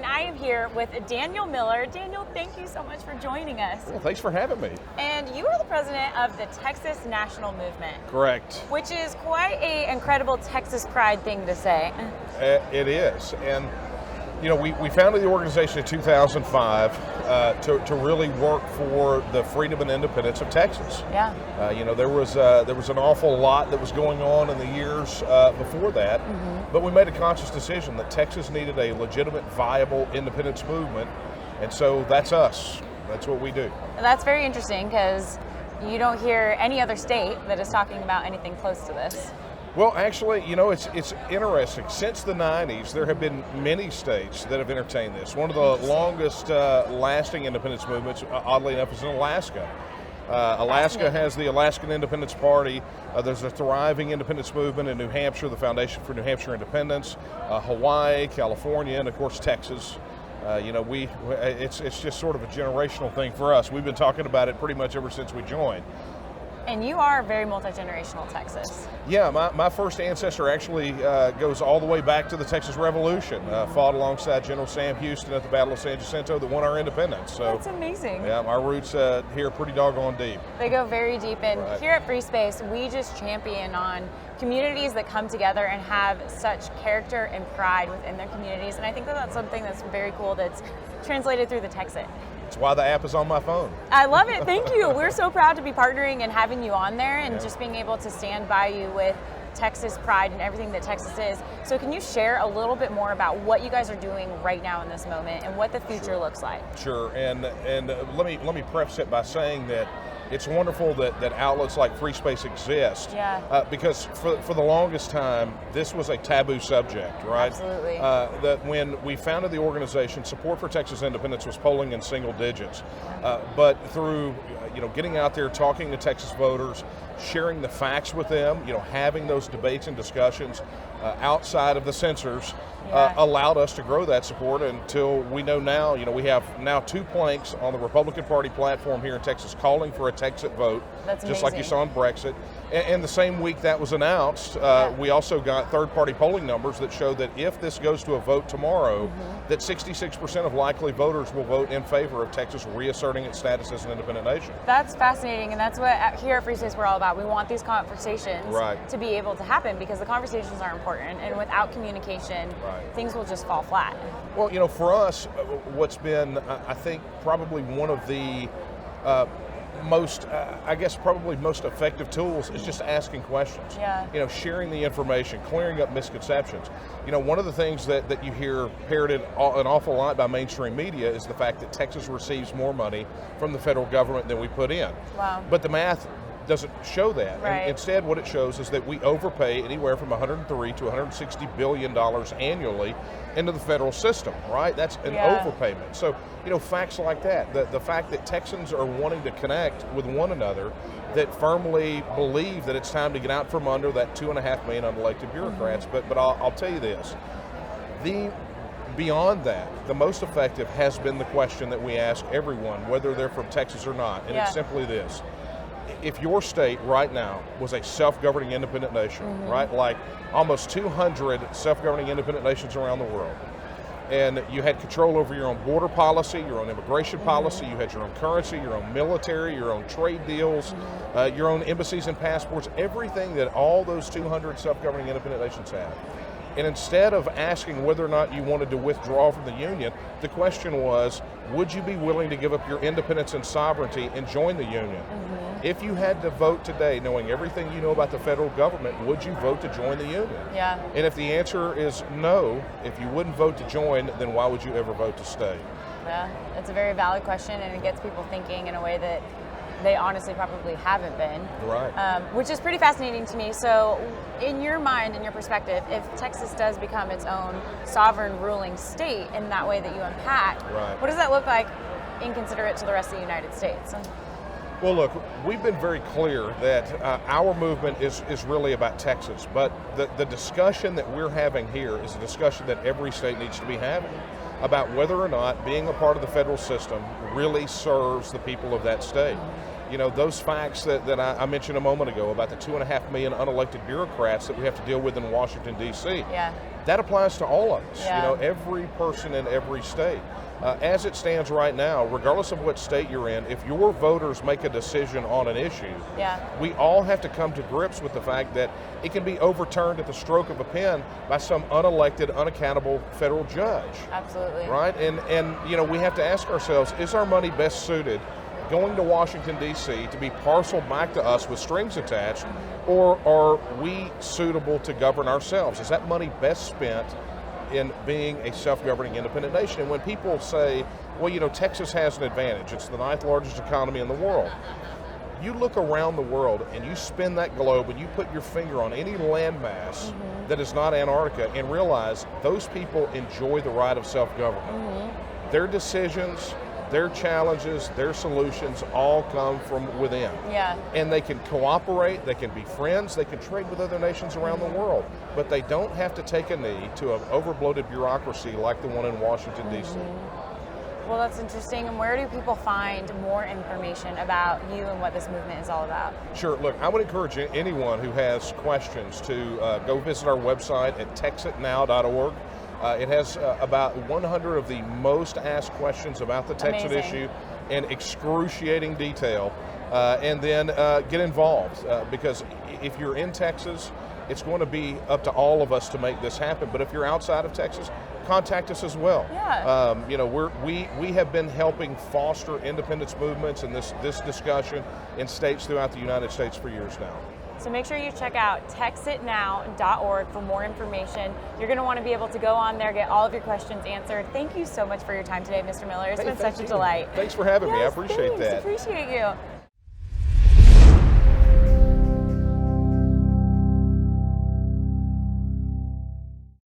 I am here with Daniel Miller. Daniel, thank you so much for joining us. Well, thanks for having me. And you are the president of the Texas National Movement. Correct. Which is quite an incredible Texas pride thing to say. It is. And, you know, we founded the organization in 2005 to really work for the freedom and independence of Texas. Yeah. You know, there was an awful lot that was going on in the years before that, but we made a conscious decision that Texas needed a legitimate, viable independence movement, and so that's us. That's what we do. That's very interesting because you don't hear any other state that is talking about anything close to this. Well, actually, you know, it's interesting. Since the 90s, there have been many states that have entertained this. One of the longest lasting independence movements, oddly enough, is in Alaska. Alaska has the Alaskan Independence Party. There's a thriving independence movement in New Hampshire, the Foundation for New Hampshire Independence, Hawaii, California, and of course Texas. You know, it's just sort of a generational thing for us. We've been talking about it pretty much ever since we joined. And you are very multi-generational Texas. Yeah, my first ancestor actually goes all the way back to the Texas Revolution. Fought alongside General Sam Houston at the Battle of San Jacinto that won our independence. So that's amazing. Yeah, my roots here are pretty doggone deep. They go very deep, and Right. Here at FreeSpace, we just champion on communities that come together and have such character and pride within their communities. And I think that that's something that's very cool that's translated through the Texan. That's why the app is on my phone. I love it. Thank you. We're so proud to be partnering and having you on there and just being able to stand by you with Texas pride and everything that Texas is. So can you share a little bit more about what you guys are doing right now in this moment and what the future looks like? Sure, and let me preface it by saying that it's wonderful that outlets like FreeSpace exist. Yeah. Because for the longest time, this was a taboo subject, right? Absolutely. That when we founded the organization, support for Texas independence was polling in single digits. But through getting out there, talking to Texas voters, sharing the facts with them, having those debates and discussions outside of the censors, allowed us to grow that support until we know now, we have now 2 planks on the Republican Party platform here in Texas calling for a Texit vote, That's just like you amazing. saw in Brexit. And the same week that was announced, we also got third-party polling numbers that show that if this goes to a vote tomorrow, that 66% of likely voters will vote in favor of Texas reasserting its status as an independent nation. That's fascinating, and that's what here at FreeSpace we're all about. We want these conversations to be able to happen because the conversations are important, and without communication, things will just fall flat. Well, for us, what's been, I think, probably one of the most effective tools is just asking questions. Yeah. Sharing the information, clearing up misconceptions. One of the things that you hear parroted an awful lot by mainstream media is the fact that Texas receives more money from the federal government than we put in. Wow. But the math doesn't show that. Right. And instead, what it shows is that we overpay anywhere from $103 to $160 billion annually into the federal system, right? That's an overpayment. So, facts like that, the fact that Texans are wanting to connect with one another, that firmly believe that it's time to get out from under that 2.5 million unelected bureaucrats. But I'll tell you this, beyond that, the most effective has been the question that we ask everyone, whether they're from Texas or not, and it's simply this. If your state right now was a self-governing independent nation, right, like almost 200 self-governing independent nations around the world, and you had control over your own border policy, your own immigration policy, you had your own currency, your own military, your own trade deals, your own embassies and passports, everything that all those 200 self-governing independent nations have. And instead of asking whether or not you wanted to withdraw from the Union, the question was, would you be willing to give up your independence and sovereignty and join the Union? If you had to vote today, knowing everything you know about the federal government, would you vote to join the Union? Yeah. And if the answer is no, if you wouldn't vote to join, then why would you ever vote to stay? Yeah, it's a very valid question, and it gets people thinking in a way that they honestly probably haven't been. Right. Which is pretty fascinating to me. So in your mind, in your perspective, if Texas does become its own sovereign ruling state in that way that you unpack, what does that look like inconsiderate to the rest of the United States? Well, look, we've been very clear that our movement is really about Texas, but the discussion that we're having here is a discussion that every state needs to be having about whether or not being a part of the federal system really serves the people of that state. those facts that I mentioned a moment ago about the 2.5 million unelected bureaucrats that we have to deal with in Washington, D.C. Yeah. That applies to all of us, Yeah. Every person in every state. As it stands right now, regardless of what state you're in, if your voters make a decision on an issue, Yeah. we all have to come to grips with the fact that it can be overturned at the stroke of a pen by some unelected, unaccountable federal judge. Absolutely. Right? And we have to ask ourselves, is our money best suited going to Washington, D.C. to be parceled back to us with strings attached, or are we suitable to govern ourselves? Is that money best spent in being a self-governing independent nation? And when people say, well, Texas has an advantage, it's the 9th largest economy in the world. You look around the world and you spin that globe and you put your finger on any landmass that is not Antarctica and realize those people enjoy the right of self-government. Their decisions, their challenges, their solutions all come from within. Yeah. And they can cooperate, they can be friends, they can trade with other nations around the world, but they don't have to take a knee to an overbloated bureaucracy like the one in Washington, D.C. Well, that's interesting. And where do people find more information about you and what this movement is all about? Sure. Look, I would encourage anyone who has questions to go visit our website at texitnow.org. It has about 100 of the most asked questions about the Texas issue in excruciating detail. And then get involved, because if you're in Texas, it's going to be up to all of us to make this happen. But if you're outside of Texas, contact us as well. Yeah. We have been helping foster independence movements and this discussion in states throughout the United States for years now. So make sure you check out texitnow.org for more information. You're going to want to be able to go on there, get all of your questions answered. Thank you so much for your time today, Mr. Miller. It's been such a delight. Thanks for having me. I appreciate that. Appreciate you.